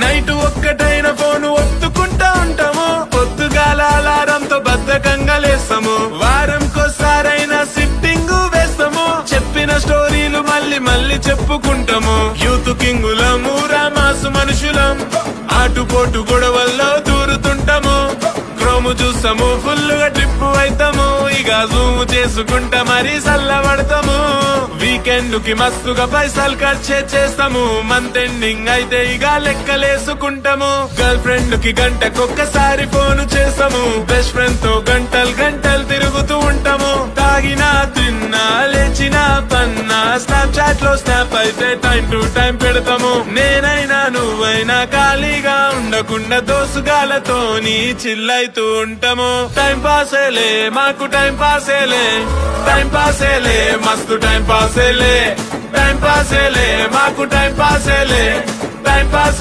Night ఒక్కటైన phone ఒత్తుకుంటా ఉంటాము, పొద్దుగాల అలారంతో బద్ధకంగా లేస్తాము, వారంకోసారైనా సిట్టింగ్ వేస్తాము, చెప్పిన స్టోరీలు మళ్ళీ మళ్ళీ చెప్పుకుంటాము. యూత్ కింగులము రామాసు మనుషులం, ఆటుపోటు గొడవల్లో దూరుతుంటాము, క్రోము చూస్తాము ఫుల్ గా ట్రిప్ అయితాము, ఇక జూమ్ చేసుకుంటా మరీ చల్లబడతాము. వీకెండ్ కి మస్తుగా పైసలు ఖర్చే చేస్తాము, మంత్ ఎండింగ్ అయితే ఇక లెక్కలేసుకుంటాము. గర్ల్ ఫ్రెండ్ కి గంటకొక్కసారి ఫోన్ చేస్తాము, బెస్ట్ ఫ్రెండ్ తో గంటలు గంటలు తిరుగుతూ ఉంటాము. తాగినా తిన్నా లేచినా పన్నా స్నాప్ చాట్ లో స్నాప్ అయితే టైం టు టైం పెడతాము. నేనైనా నువ్వైనా ఖాళీగా ఉండకుండా దోసుగాలతోని చిల్లైతూ ఉంటాము. టైం పాసేలే మాకు టైం పాసేలే, టైం పాసేలే మస్తు టైం పాసేలే, టైం పాసేలే మాకు టైం పాసేలే, టైం పాసే